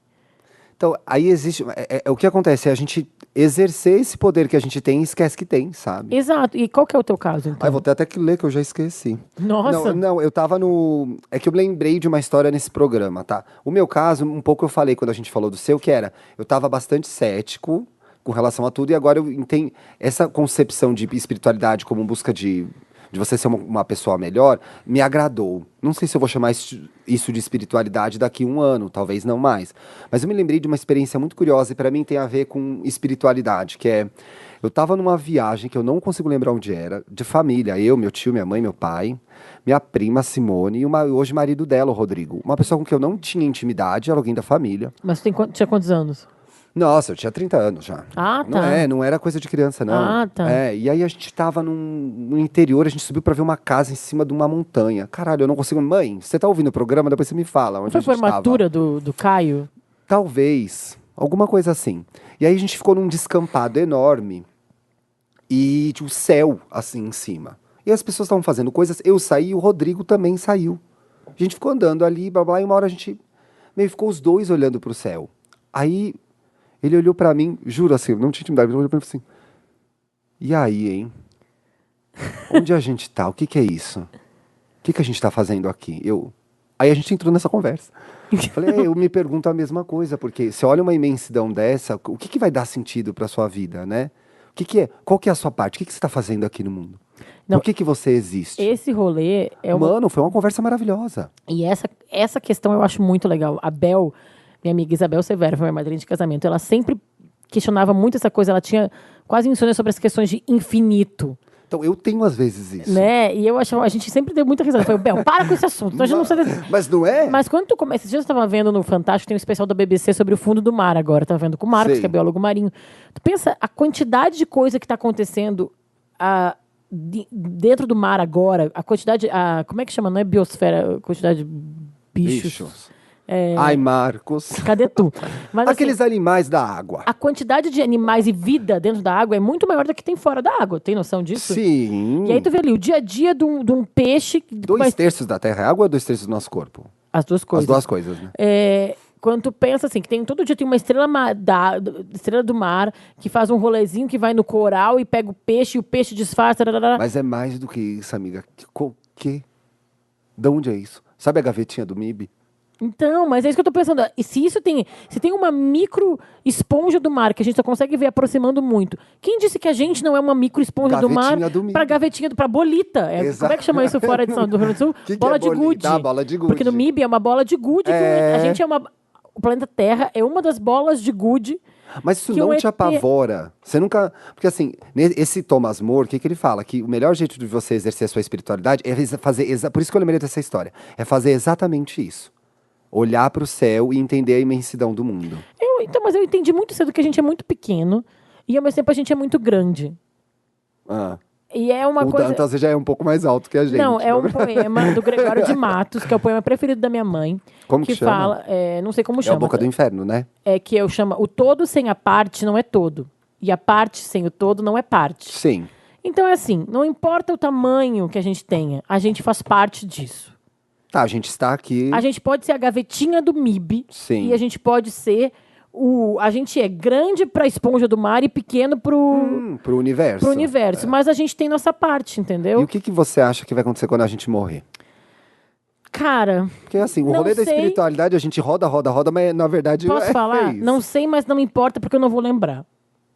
Então, aí existe... o que acontece é a gente exercer esse poder que a gente tem e esquece que tem, sabe? Exato. E qual que é o teu caso, então? Aí vou ter até que ler, que eu já esqueci. Nossa! Não, eu tava no... É que eu lembrei de uma história nesse programa, tá? O meu caso, um pouco eu falei quando a gente falou do seu, que era... Eu tava bastante cético com relação a tudo, e agora eu entendo... Essa concepção de espiritualidade como busca de você ser uma pessoa melhor, me agradou. Não sei se eu vou chamar isso de espiritualidade daqui a um ano, talvez não mais. Mas eu me lembrei de uma experiência muito curiosa, e para mim tem a ver com espiritualidade, que é... Eu estava numa viagem, que eu não consigo lembrar onde era, de família. Eu, meu tio, minha mãe, meu pai, minha prima Simone, e hoje marido dela, o Rodrigo. Uma pessoa com quem eu não tinha intimidade, era alguém da família. Mas tu tinha quantos anos? Nossa, eu tinha 30 anos já. Ah, tá. Não era coisa de criança, não. Ah, tá. E aí a gente tava no interior, a gente subiu pra ver uma casa em cima de uma montanha. Caralho, eu não consigo... Mãe, você tá ouvindo o programa? Depois você me fala onde Foi a gente tava. formatura do Caio? Talvez. Alguma coisa assim. E aí a gente ficou num descampado enorme e o céu, assim, em cima. E as pessoas estavam fazendo coisas, eu saí e o Rodrigo também saiu. A gente ficou andando ali, blá, blá, e uma hora a gente... Meio ficou os dois olhando pro céu. Aí... Ele olhou pra mim, juro assim, não tinha intimidade, ele olhou pra mim assim, e aí, hein? Onde a gente tá? O que é isso? O que a gente tá fazendo aqui? Aí a gente entrou nessa conversa. Falei, eu me pergunto a mesma coisa, porque você olha uma imensidão dessa, o que vai dar sentido pra sua vida, né? Qual que é a sua parte? O que você tá fazendo aqui no mundo? Não, Por que você existe? Esse rolê é uma... Mano, foi uma conversa maravilhosa. E essa questão eu acho muito legal. A Bel, minha amiga Isabel Severo, foi minha madrinha de casamento, ela sempre questionava muito essa coisa, ela tinha quase insônia sobre as questões de infinito. Então, eu tenho às vezes isso. Né? E eu achava, a gente sempre deu muita risada. Eu falei, Bel, para com esse assunto. Então a gente não precisa... Mas não é? Mas quando tu começa... Esses dias eu estava vendo no Fantástico, tem um especial da BBC sobre o fundo do mar agora. Tava vendo com o Marcos, Sei. que é biólogo marinho. Tu pensa a quantidade de coisa que está acontecendo dentro do mar agora, a quantidade... como é que chama? Não é biosfera, a quantidade de bichos. Ai, Marcos. Cadê tu? Mas, Aqueles animais da água. a quantidade de animais e vida dentro da água é muito maior do que tem fora da água. Tem noção disso? Sim. E aí tu vê ali o dia a dia de um peixe... 2/3 da Terra é água ou 2/3 do nosso corpo? As duas coisas. As duas coisas, né? Quando tu pensa assim, que todo dia tem uma estrela, estrela do mar que faz um rolezinho que vai no coral e pega o peixe e o peixe disfarça. Mas é mais do que isso, amiga. Que? De onde é isso? Sabe a gavetinha do MIB? Então, mas é isso que eu tô pensando. E se tem uma micro esponja do mar que a gente só consegue ver aproximando muito, quem disse que a gente não é uma micro esponja do mar Gavetinha do MIB. pra gavetinha, pra bolita? Como é que chama isso fora do Rio Grande do Sul? Que bola é de bolita? gude. Ah, bola de gude. Porque no MIB é uma bola de gude. A gente é o planeta Terra é uma das bolas de gude. Mas isso que não o te ET apavora? Você nunca... Porque assim, esse Thomas More, o que ele fala? Que o melhor jeito de você exercer a sua espiritualidade é fazer... Por isso que eu lembrei dessa história. É fazer exatamente isso. Olhar para o céu e entender a imensidão do mundo. Então, mas eu entendi muito cedo que a gente é muito pequeno e ao mesmo tempo a gente é muito grande. E é uma coisa... O Dantas já é um pouco mais alto que a gente. Não, é um poema do Gregório de Matos, que é o poema preferido da minha mãe. Como que chama? Fala, não sei como É chama. a Boca do Inferno, né? Que eu chamo, o todo sem a parte não é todo. E a parte sem o todo não é parte. Sim. Então é assim, não importa o tamanho que a gente tenha, a gente faz parte disso. Tá, a gente está aqui... A gente pode ser a gavetinha do MIB. Sim. E a gente pode ser a gente é grande pra esponja do mar e pequeno pro universo. Pro universo. Mas a gente tem nossa parte, entendeu? E o que você acha que vai acontecer quando a gente morrer? Cara... Porque assim, o não rolê da sei. espiritualidade, a gente roda, mas na verdade... Posso falar? isso. Não sei, mas não me importa porque eu não vou lembrar.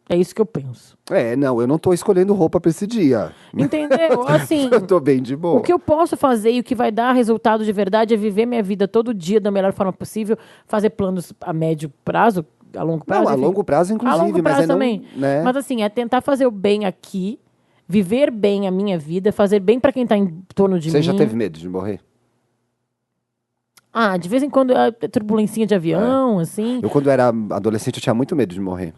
É isso que eu penso. Não, eu não tô escolhendo roupa pra esse dia. Entendeu? Assim, Eu tô bem de boa. o que eu posso fazer e o que vai dar resultado de verdade é viver minha vida todo dia da melhor forma possível, fazer planos a médio prazo, a longo prazo. Não, a enfim. longo prazo, inclusive. A longo prazo mas também. Não, né? Mas assim, é tentar fazer o bem aqui, viver bem a minha vida, fazer bem pra quem tá em torno de mim. Você já teve medo de morrer? Ah, de vez em quando, turbulencinha de avião, assim. Eu, quando era adolescente, eu tinha muito medo de morrer.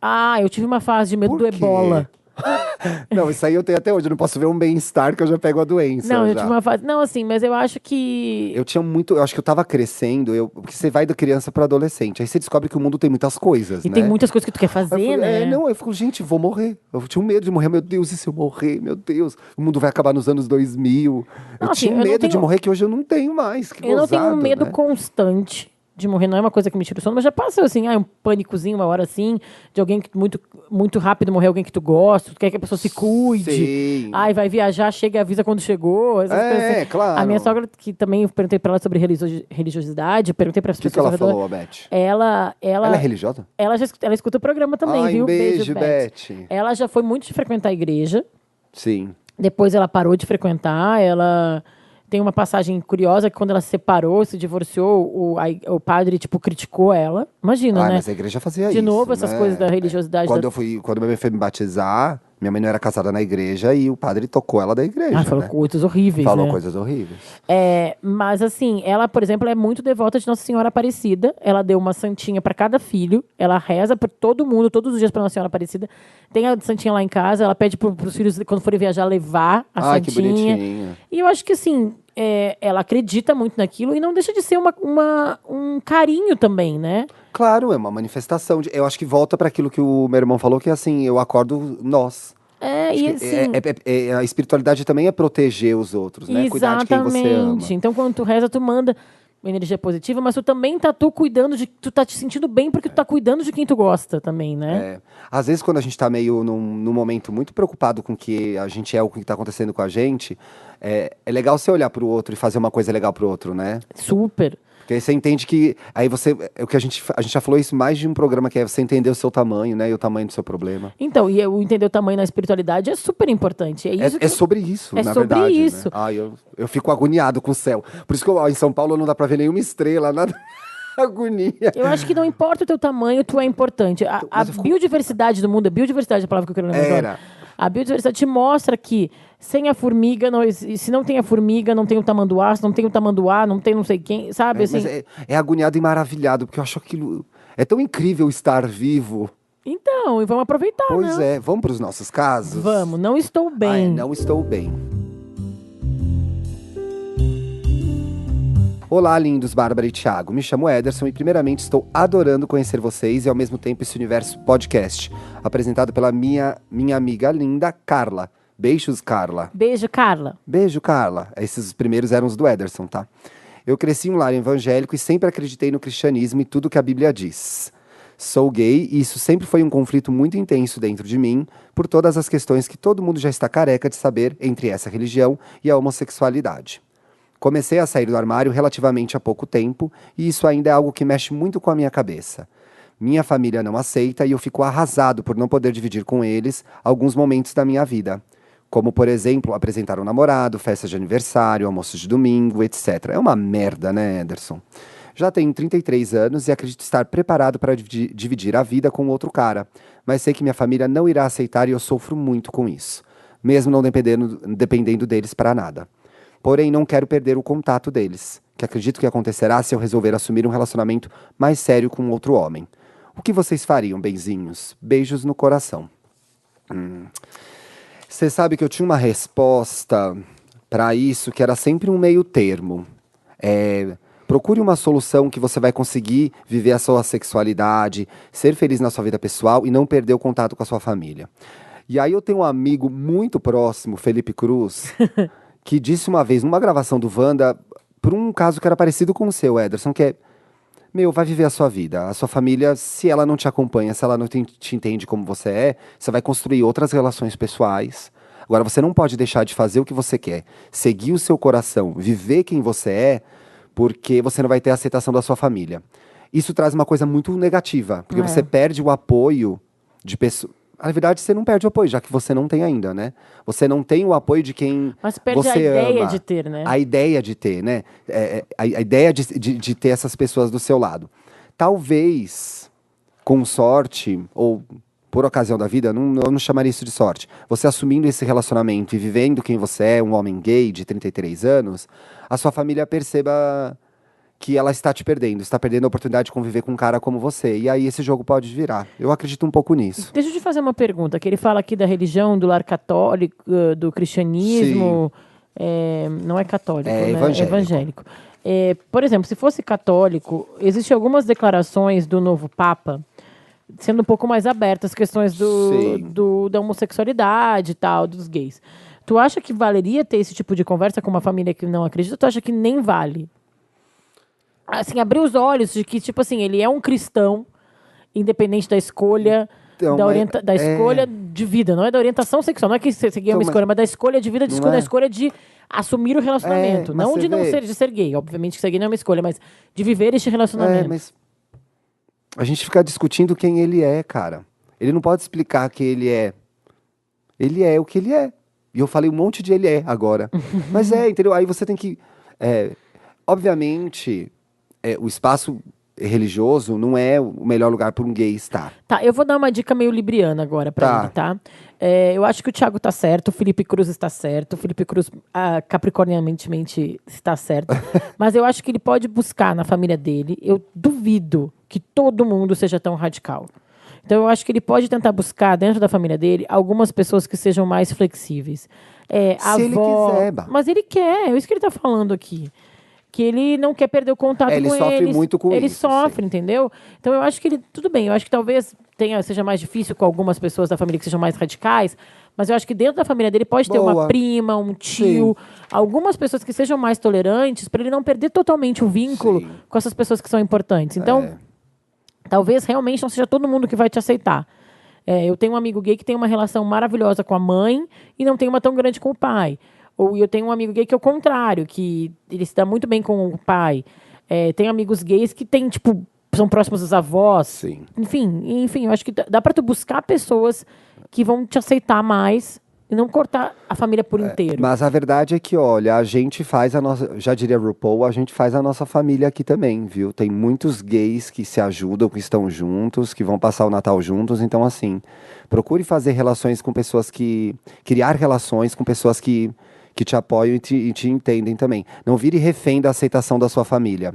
Ah, eu tive uma fase de medo Por do quê? ebola. Não, isso aí eu tenho até hoje. Eu não posso ver um bem-estar que eu já pego a doença. Não, eu já. tive uma fase. Não, assim, mas eu acho que. Eu tinha muito. Eu acho que eu tava crescendo. Porque você vai da criança pra adolescente. Aí você descobre que o mundo tem muitas coisas, E né? tem muitas coisas que tu quer Aí eu fazer, falei, né? não, eu fico, gente, vou morrer. Eu tinha um medo de morrer. Meu Deus, e se eu morrer? Meu Deus, o mundo vai acabar nos anos 2000. Não, Eu assim, tinha eu não medo de tenho- morrer que hoje eu não tenho mais. Que Eu não tenho um gozado, medo né? constante de morrer, não é uma coisa que me tira o sono, mas já passou assim, um pânicozinho, uma hora assim, de alguém que muito, muito rápido morrer, alguém que tu gosta, tu quer que a pessoa se cuide. Sim. Ai, vai viajar, chega e avisa quando chegou. Essas coisas assim. Claro. A minha sogra, que também eu perguntei pra ela sobre religiosidade, eu perguntei para as O que pessoas ela ao redor. falou, Beth? Ela Ela é religiosa? ela escuta o programa também, Ai, viu? um beijo, Beth. Beth. Ela já foi muito de frequentar a igreja. Sim. Depois ela parou de frequentar. Ela tem uma passagem curiosa que quando ela se separou, se divorciou, o padre, tipo, criticou ela. Imagina, né? Mas a igreja fazia isso. De novo, essas né? coisas da religiosidade. Quando minha mãe foi me batizar, minha mãe não era casada na igreja e o padre tocou ela da igreja. Falou né? coisas horríveis, Falou né? coisas horríveis. Mas assim, ela, por exemplo, é muito devota de Nossa Senhora Aparecida. Ela deu uma santinha para cada filho. Ela reza por todo mundo, todos os dias para Nossa Senhora Aparecida. Tem a santinha lá em casa. Ela pede para os filhos, quando forem viajar, levar a Ai, que santinha. bonitinho. E eu acho que assim, ela acredita muito naquilo e não deixa de ser um carinho também, né? Claro, é uma manifestação. Eu acho que volta para aquilo que o meu irmão falou, que é assim, eu acordo nós. Acho E que assim. a espiritualidade também é proteger os outros, né? Cuidar de quem você ama. Exatamente. Então, quando tu reza, tu manda uma energia positiva, mas tu também tá cuidando tu tá te sentindo bem porque tu tá cuidando de quem tu gosta também, né? Às vezes, quando a gente tá meio num momento muito preocupado com o que a gente é, o que tá acontecendo com a gente, é legal você olhar pro outro e fazer uma coisa legal pro outro, né? Super. Porque aí você entende que. Aí você. É o que a gente já falou isso mais de um programa, que é você entender o seu tamanho, né? E o tamanho do seu problema. Então, e o entender o tamanho na espiritualidade é super importante. É sobre isso, é na sobre verdade. isso. Né? Eu fico agoniado com o céu. Por isso que em São Paulo não dá pra ver nenhuma estrela, nada. Agonia. Eu acho que não importa o teu tamanho, tu é importante. A biodiversidade do mundo, a biodiversidade é a palavra que eu quero lembrar agora. A biodiversidade te mostra que sem a formiga, se não tem a formiga, não tem o tamanduá, se não tem o tamanduá, não tem não sei quem, sabe? Assim. Mas é agoniado e maravilhado, porque eu acho aquilo. É tão incrível estar vivo. Então, e vamos aproveitar, Pois né? vamos para os nossos casos? Vamos, não estou bem. Ai, não estou bem. Olá, lindos, Bárbara e Thiago. Me chamo Ederson e primeiramente estou adorando conhecer vocês e ao mesmo tempo esse universo podcast, apresentado pela minha amiga linda, Carla. Beijos, Carla. Beijo, Carla. Beijo, Carla. Esses primeiros eram os do Ederson, tá? Eu cresci em um lar evangélico e sempre acreditei no cristianismo e tudo que a Bíblia diz. Sou gay e isso sempre foi um conflito muito intenso dentro de mim, por todas as questões que todo mundo já está careca de saber entre essa religião e a homossexualidade. Comecei a sair do armário relativamente há pouco tempo e isso ainda é algo que mexe muito com a minha cabeça. Minha família não aceita e eu fico arrasado por não poder dividir com eles alguns momentos da minha vida. Como, por exemplo, apresentar um namorado, festa de aniversário, almoço de domingo, etc. É uma merda, né, Ederson? Já tenho 33 anos e acredito estar preparado para dividir a vida com outro cara, mas sei que minha família não irá aceitar e eu sofro muito com isso, mesmo não dependendo deles para nada. Porém, não quero perder o contato deles, que acredito que acontecerá se eu resolver assumir um relacionamento mais sério com outro homem. O que vocês fariam, benzinhos? Beijos no coração. Você sabe que eu tinha uma resposta para isso, que era sempre um meio termo. Procure uma solução que você vai conseguir viver a sua sexualidade, ser feliz na sua vida pessoal e não perder o contato com a sua família. E aí eu tenho um amigo muito próximo, Felipe Cruz, que disse uma vez, numa gravação do Wanda, por um caso que era parecido com o seu, Ederson, que vai viver a sua vida. A sua família, se ela não te acompanha, se ela não te entende como você é, você vai construir outras relações pessoais. Agora, você não pode deixar de fazer o que você quer, seguir o seu coração, viver quem você é, porque você não vai ter a aceitação da sua família. Isso traz uma coisa muito negativa, porque você perde o apoio de pessoas. Na verdade, você não perde o apoio, já que você não tem ainda, né? Você não tem o apoio de quem Mas perde você a ideia ama. de ter, né? A ideia de ter, né? A ideia de ter essas pessoas do seu lado. Talvez, com sorte, ou por ocasião da vida, eu não chamaria isso de sorte. Você assumindo esse relacionamento e vivendo quem você é, um homem gay de 33 anos, a sua família perceba que ela está te perdendo, está perdendo a oportunidade de conviver com um cara como você. E aí esse jogo pode virar. Eu acredito um pouco nisso. Deixa eu te fazer uma pergunta, que ele fala aqui da religião, do lar católico, do cristianismo, não é católico, né? Evangélico. É evangélico. Por exemplo, se fosse católico, existem algumas declarações do novo Papa sendo um pouco mais abertas, questões da homossexualidade e tal, dos gays. Tu acha que valeria ter esse tipo de conversa com uma família que não acredita? Ou tu acha que nem vale? Assim, abrir os olhos de que, tipo assim, ele é um cristão, independente da escolha, Então, da escolha de vida, não é da orientação sexual, não é que ser gay é uma escolha, mas da escolha de vida, da escolha de assumir o relacionamento. Não de não ser, de ser gay. Obviamente que ser gay não é uma escolha, mas de viver este relacionamento. Mas a gente fica discutindo quem ele é, cara. Ele não pode explicar que ele é. Ele é o que ele é. E eu falei um monte de ele é agora. Mas entendeu? Aí você tem que... obviamente, o espaço religioso não é o melhor lugar para um gay estar. Tá, eu vou dar uma dica meio libriana agora pra ele, tá? Eu acho que o Thiago tá certo, o Felipe Cruz está certo, o Felipe Cruz capricornianamente está certo, mas eu acho que ele pode buscar na família dele, eu duvido que todo mundo seja tão radical. Então eu acho que ele pode tentar buscar dentro da família dele algumas pessoas que sejam mais flexíveis. Se ele quiser, mas ele quer, é isso que ele tá falando aqui. Que ele não quer perder o contato com eles. Ele sofre muito com isso. Ele sofre, entendeu? Então eu acho que ele... Tudo bem, eu acho que talvez seja mais difícil com algumas pessoas da família que sejam mais radicais, mas eu acho que dentro da família dele pode ter uma prima, um tio, algumas pessoas que sejam mais tolerantes, para ele não perder totalmente o vínculo com essas pessoas que são importantes. Então, talvez realmente não seja todo mundo que vai te aceitar. Eu tenho um amigo gay que tem uma relação maravilhosa com a mãe e não tem uma tão grande com o pai. Ou eu tenho um amigo gay que é o contrário, que ele se dá muito bem com o pai. Tem amigos gays que tem, tipo, são próximos dos avós. Sim. Enfim, eu acho que dá pra tu buscar pessoas que vão te aceitar mais e não cortar a família por inteiro. Mas a verdade é que, olha, a gente faz a nossa... Já diria RuPaul, a gente faz a nossa família aqui também, viu? Tem muitos gays que se ajudam, que estão juntos, que vão passar o Natal juntos. Então, assim, procure fazer relações com pessoas que... Criar relações com pessoas que te apoiam e te entendem também. Não vire refém da aceitação da sua família.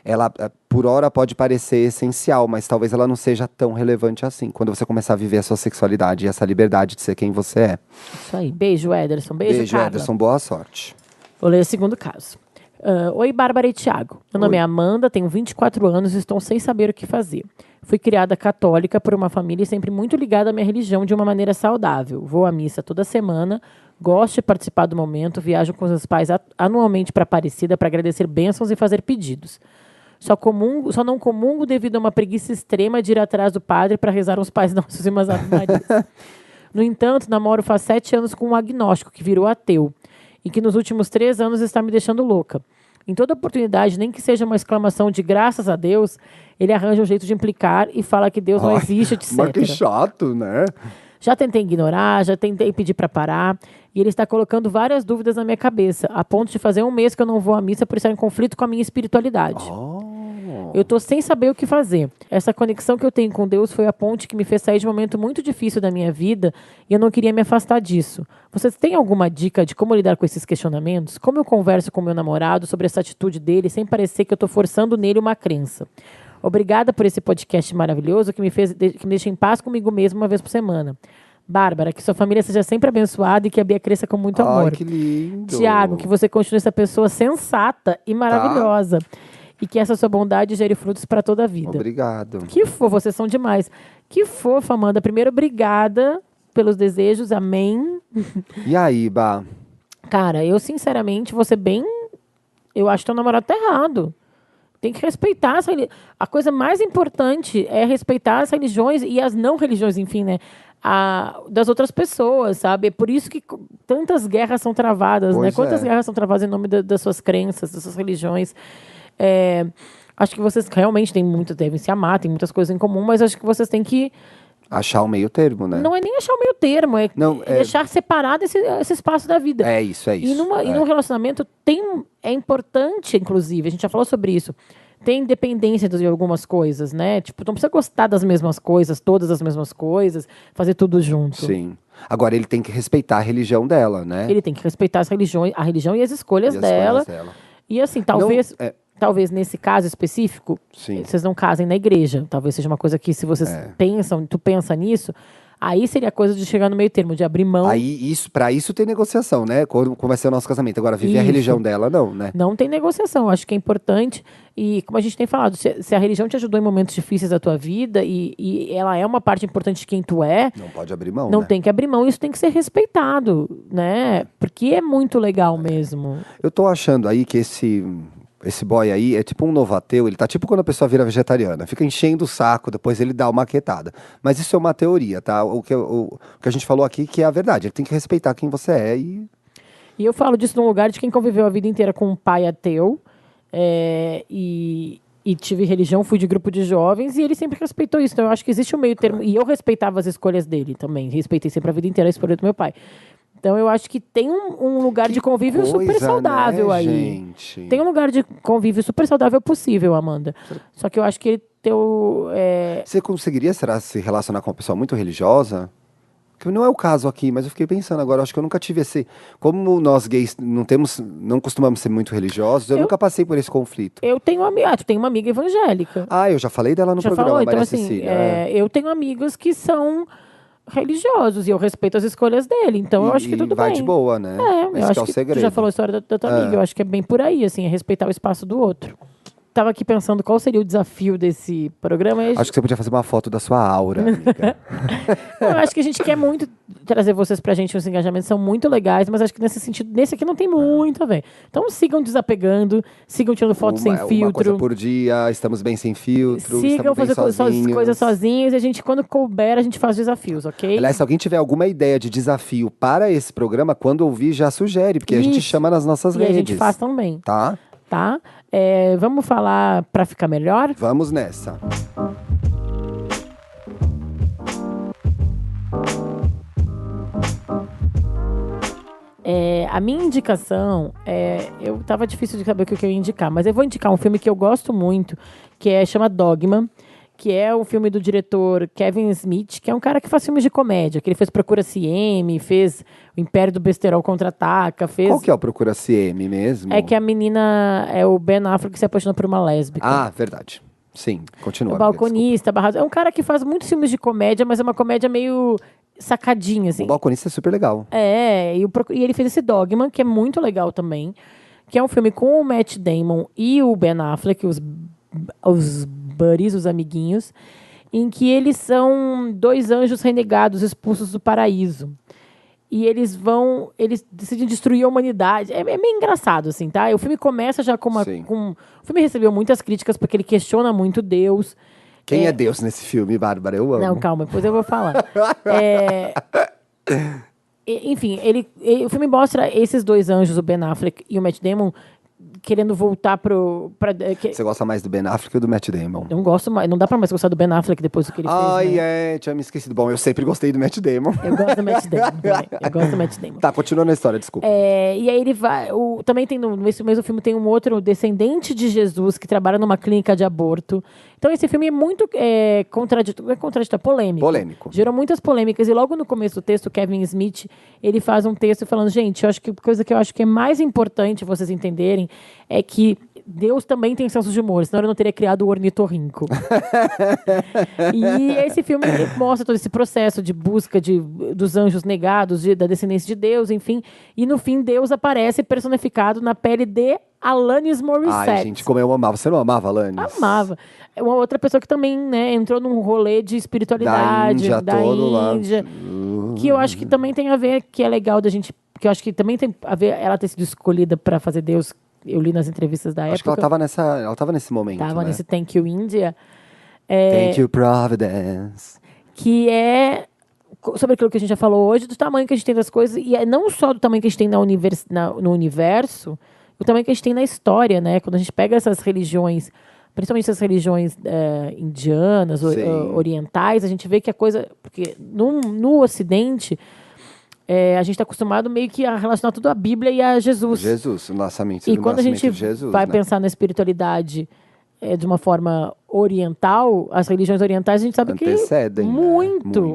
Ela, por hora, pode parecer essencial, mas talvez ela não seja tão relevante assim, quando você começar a viver a sua sexualidade e essa liberdade de ser quem você é. Isso aí. Beijo, Ederson. Beijo, Carla. Ederson. Boa sorte. Vou ler o segundo caso. Oi, Bárbara e Thiago. Meu nome é Amanda, tenho 24 anos e estou sem saber o que fazer. Fui criada católica por uma família sempre muito ligada à minha religião de uma maneira saudável. Vou à missa toda semana, gosto de participar do momento, viajo com os pais anualmente para Aparecida para agradecer bênçãos e fazer pedidos. Só não comungo devido a uma preguiça extrema de ir atrás do padre para rezar uns Pais Nossos e umas Ave Marias. No entanto, namoro faz 7 anos com um agnóstico que virou ateu e que nos últimos 3 anos está me deixando louca. Em toda oportunidade, nem que seja uma exclamação de graças a Deus, ele arranja um jeito de implicar e fala que Deus não existe, etc. Mas que chato, né? Já tentei ignorar, já tentei pedir para parar, e ele está colocando várias dúvidas na minha cabeça, a ponto de fazer 1 mês que eu não vou à missa por estar em conflito com a minha espiritualidade. Eu tô sem saber o que fazer. Essa conexão que eu tenho com Deus foi a ponte que me fez sair de um momento muito difícil da minha vida e eu não queria me afastar disso. Vocês têm alguma dica de como lidar com esses questionamentos? Como eu converso com meu namorado sobre essa atitude dele sem parecer que eu tô forçando nele uma crença? Obrigada por esse podcast maravilhoso que me deixa em paz comigo mesmo uma vez por semana. Bárbara, que sua família seja sempre abençoada e que a Bia cresça com muito amor. Ai, que lindo. Tiago, que você continue essa pessoa sensata e maravilhosa. E que essa sua bondade gere frutos para toda a vida. Obrigado. Que fofo, vocês são demais. Que fofa, Amanda. Primeiro, obrigada pelos desejos. Amém. E aí, Bá? Cara, eu sinceramente vou ser bem... Eu acho que teu namorado tá errado. Tem que respeitar essa... A coisa mais importante é respeitar as religiões e as não religiões, enfim, né? Das outras pessoas, sabe? É por isso que tantas guerras são travadas, né? Quantas guerras são travadas em nome das suas crenças, das suas religiões. Acho que vocês realmente devem se amar, tem muitas coisas em comum, mas acho que vocês têm que... Achar o meio termo, né? Não é nem achar o meio termo, deixar separado esse espaço da vida. Isso. E num relacionamento é importante, inclusive, a gente já falou sobre isso, tem dependência de algumas coisas, né? Tipo, não precisa gostar das mesmas coisas, todas as mesmas coisas, fazer tudo junto. Sim. Agora ele tem que respeitar a religião dela, né? Ele tem que respeitar as religiões, a religião e as escolhas E as dela. escolhas dela. E assim, talvez, Não, talvez nesse caso específico, Sim. vocês não casem na igreja. Talvez seja uma coisa que, se vocês tu pensa nisso, aí seria coisa de chegar no meio termo, de abrir mão. Aí, pra isso tem negociação, né? Como vai ser o nosso casamento. Agora, viver a Isso. religião dela, não, né? Não tem negociação, acho que é importante. E como a gente tem falado, se a religião te ajudou em momentos difíceis da tua vida e ela é uma parte importante de quem tu é, Não pode abrir mão, não né? tem que abrir mão, isso tem que ser respeitado, né? Porque é muito legal mesmo. Eu tô achando aí que esse boy aí é tipo um novateu, ele tá tipo quando a pessoa vira vegetariana, fica enchendo o saco, depois ele dá uma quietada. Mas isso é uma teoria, tá? O que a gente falou aqui que é a verdade, ele tem que respeitar quem você é e E eu falo disso num lugar de quem conviveu a vida inteira com um pai ateu, e tive religião, fui de grupo de jovens, e ele sempre respeitou isso. Então eu acho que existe um meio termo. E eu respeitava as escolhas dele também. Respeitei sempre a vida inteira a escolha do meu pai. Então eu acho que tem um lugar de convívio super coisa, saudável né, aí. gente? Tem um lugar de convívio super saudável possível, Amanda. Só que eu acho que ele Você conseguiria, será, se relacionar com uma pessoa muito religiosa? Que não é o caso aqui, mas eu fiquei pensando agora, eu acho que eu nunca tive esse... Como nós gays não costumamos ser muito religiosos, eu nunca passei por esse conflito. Eu tenho tu tem uma amiga evangélica. Ah, eu já falei dela no Já programa, falou? Então, Maria assim, Cecília. eu tenho amigos que são religiosos e eu respeito as escolhas dele. Então eu acho que tudo vai bem. de boa, né? Eu Esse que acho é o que segredo. tu já falou a história da tua amiga. Eu acho que é bem por aí, assim, é respeitar o espaço do outro. Tava aqui pensando qual seria o desafio desse programa. Acho que você podia fazer uma foto da sua aura, amiga. Eu acho que a gente quer muito trazer vocês pra gente, os engajamentos são muito legais, mas acho que nesse sentido, nesse aqui não tem muito a ver. Então sigam desapegando, sigam tirando fotos sem Uma filtro. coisa por dia, estamos bem sem filtro, Sigam estamos bem fazer sozinhos. coisas sozinhos e a gente, quando couber, a gente faz desafios, ok? Aliás, se alguém tiver alguma ideia de desafio para esse programa, quando ouvir, já sugere, porque a gente Isso. chama nas nossas E redes. a gente faz também, Tá? tá? Vamos falar pra ficar melhor? Vamos nessa. A minha indicação eu tava difícil de saber o que eu ia indicar, mas eu vou indicar um filme que eu gosto muito, que chama Dogma, que é um filme do diretor Kevin Smith, que é um cara que faz filmes de comédia, que ele fez Procura-se M, fez O Império do Besterol Contra-Ataca, fez... Qual que é o Procura-se M mesmo? É que a menina é o Ben Affleck que se apaixonou por uma lésbica. Ah, verdade. Sim, continua. O amiga, Balconista, Barrados. É um cara que faz muitos filmes de comédia, mas é uma comédia meio sacadinha, assim. desculpa. O Balconista é super legal. E ele fez esse Dogma, que é muito legal também, que é um filme com o Matt Damon e o Ben Affleck, os buddies, os amiguinhos, em que eles são dois anjos renegados expulsos do paraíso. E eles decidem destruir a humanidade. É meio engraçado, assim, tá? O filme começa já com Sim. o filme recebeu muitas críticas porque ele questiona muito Deus. Quem é Deus nesse filme, Bárbara? Eu amo. Não, calma, depois eu vou falar. Enfim, o filme mostra esses dois anjos, o Ben Affleck e o Matt Damon, querendo voltar Você gosta mais do Ben Affleck ou do Matt Damon? Não gosto mais, não dá pra mais gostar do Ben Affleck depois do que ele fez, né? Tinha me esquecido. Bom, eu sempre gostei do Matt Damon. Eu gosto do Matt Damon também. Eu gosto do Matt Damon. Tá, continuando a história, desculpa. E aí ele vai. Também tem nesse mesmo filme tem um outro descendente de Jesus que trabalha numa clínica de aborto. Então esse filme é muito contraditório, polêmico. Polêmico. Gerou muitas polêmicas. E logo no começo do texto, o Kevin Smith, ele faz um texto falando, gente, eu acho que coisa que eu acho que é mais importante vocês entenderem é que Deus também tem senso de humor, senão ele não teria criado o ornitorrinco. E esse filme ele mostra todo esse processo de busca dos anjos negados, da descendência de Deus, enfim. E no fim, Deus aparece personificado na pele de Alanis Morissette. Ai, gente, como eu amava. Você não amava, Alanis? Amava. É uma outra pessoa que também, né, entrou num rolê de espiritualidade Da Índia, que eu acho que também tem a ver, que é legal da gente, que eu acho que também tem a ver ela ter sido escolhida para fazer Deus. Eu li nas entrevistas da época. Acho que ela tava nesse momento, Tava né? nesse Thank You India. Thank you, Providence. Que é sobre aquilo que a gente já falou hoje, do tamanho que a gente tem das coisas, e não só do tamanho que a gente tem no universo, o tamanho que a gente tem na história, né? Quando a gente pega essas religiões, principalmente essas religiões indianas, orientais, a gente vê que a coisa... Porque no Ocidente... a gente está acostumado meio que a relacionar tudo à Bíblia e a Jesus. Jesus, o nascimento E quando a gente de Jesus, vai né? pensar na espiritualidade de uma forma oriental, as religiões orientais a gente sabe Antecedem, que né?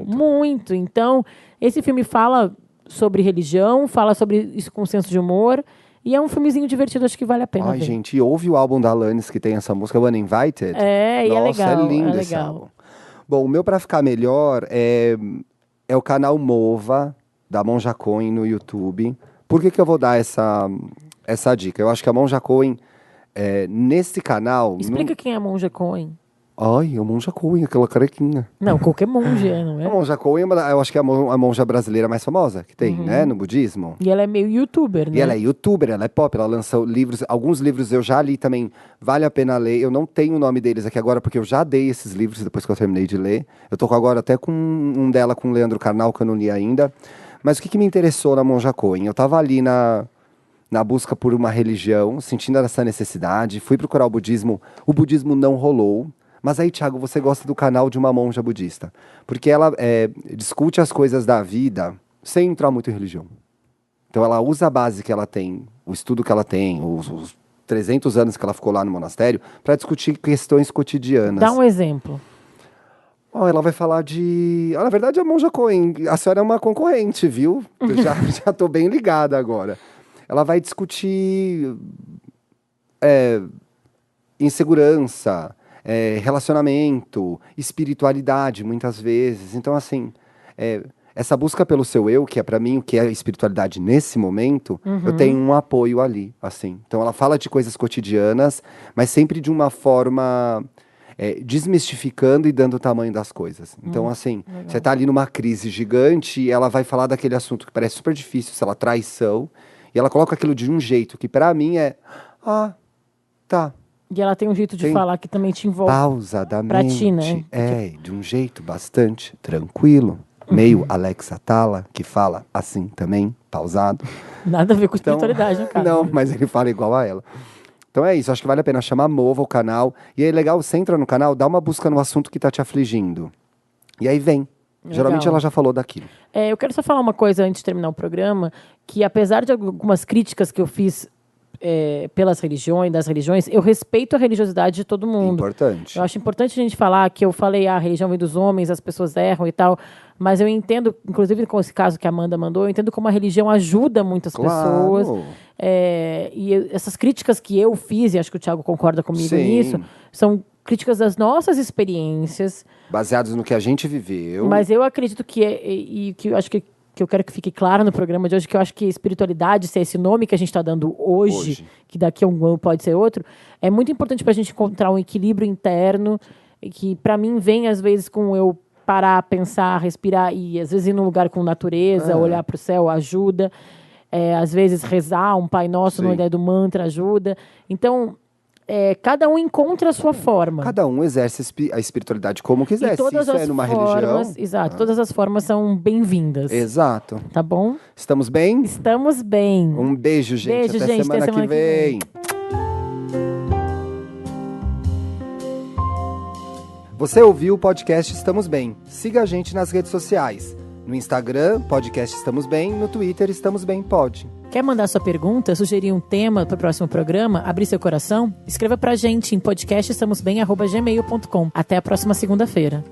muito. Então, esse filme fala sobre religião, fala sobre isso com senso de humor, e é um filmezinho divertido, acho que vale a pena Ai, ver. gente, e ouve o álbum da Alanis que tem essa música, Uninvited? É, e Nossa, é legal. é lindo é esse legal. álbum. Bom, o meu pra ficar melhor é o canal Mova, da Monja Coen no YouTube. Por que eu vou dar essa dica? Eu acho que a Monja Coen, nesse canal... Explica quem é a Monja Coen. Ai, a Monja Coen, aquela carequinha. Não, qualquer monja, não A é? Monja Coen, eu acho que é a monja brasileira mais famosa que tem, né, no budismo. E ela é meio youtuber, né? E ela é youtuber, ela é pop, ela lança livros, alguns livros eu já li também, vale a pena ler. Eu não tenho o nome deles aqui agora, porque eu já dei esses livros depois que eu terminei de ler. Eu tô agora até com um dela com o Leandro Carnal, que eu não li ainda. Mas o que me interessou na Monja Coen? Eu tava ali na busca por uma religião, sentindo essa necessidade, fui procurar o budismo não rolou. Mas aí, Thiago, você gosta do canal de uma monja budista. Porque ela discute as coisas da vida sem entrar muito em religião. Então ela usa a base que ela tem, o estudo que ela tem, os 300 anos que ela ficou lá no monastério, para discutir questões cotidianas. Dá um exemplo. Ela vai falar de... na verdade, a Monja Coen, a senhora é uma concorrente, viu? Eu já tô bem ligada agora. Ela vai discutir insegurança, relacionamento, espiritualidade, muitas vezes. Então, assim, essa busca pelo seu eu, que é pra mim o que é espiritualidade nesse momento, eu tenho um apoio ali, assim. Então, ela fala de coisas cotidianas, mas sempre de uma forma desmistificando e dando o tamanho das coisas. Então, assim, legal. você tá ali numa crise gigante e ela vai falar daquele assunto que parece super difícil, sei lá, traição, e ela coloca aquilo de um jeito que pra mim tá. E ela tem um jeito de Tem falar que também te envolve. Pausadamente. Pra ti, né? De um jeito bastante tranquilo. Meio Alex Atala, que fala assim também, pausado. Nada a ver com espiritualidade, no caso. Não, mas ele fala igual a ela. Então é isso, acho que vale a pena chamar Mova o canal. E aí, legal, você entra no canal, dá uma busca no assunto que tá te afligindo. E aí vem. Legal. Geralmente ela já falou daquilo. Eu quero só falar uma coisa antes de terminar o programa, que apesar de algumas críticas que eu fiz pelas religiões, das religiões, eu respeito a religiosidade de todo mundo. Importante. Eu acho importante a gente falar que eu falei, a religião vem dos homens, as pessoas erram e tal, mas eu entendo, inclusive com esse caso que a Amanda mandou, eu entendo como a religião ajuda muitas pessoas. E essas críticas que eu fiz, e acho que o Thiago concorda comigo nisso, são críticas das nossas experiências. Baseados no que a gente viveu. Mas eu acredito que eu acho que eu quero que fique claro no programa de hoje, que eu acho que espiritualidade, se é esse nome que a gente está dando hoje, que daqui a um ano pode ser outro, é muito importante para a gente encontrar um equilíbrio interno, que para mim vem às vezes com eu parar, pensar, respirar, e às vezes ir num lugar com natureza, olhar para o céu ajuda, às vezes rezar um Pai Nosso na ideia do mantra ajuda. Então, cada um encontra a sua forma. Cada um exerce a espiritualidade como quiser. E todas se isso as numa formas, religião. exato, todas as formas são bem-vindas. Exato. Tá bom? Estamos bem? Estamos bem. Um beijo, gente. Beijo, até gente. semana, Até semana que vem. Você ouviu o podcast Estamos Bem. Siga a gente nas redes sociais. No Instagram, podcast Estamos Bem. No Twitter, Estamos Bem Pod. Quer mandar sua pergunta, sugerir um tema para o próximo programa, abrir seu coração? Escreva pra gente em podcastestamosbem@gmail.com. Até a próxima segunda-feira.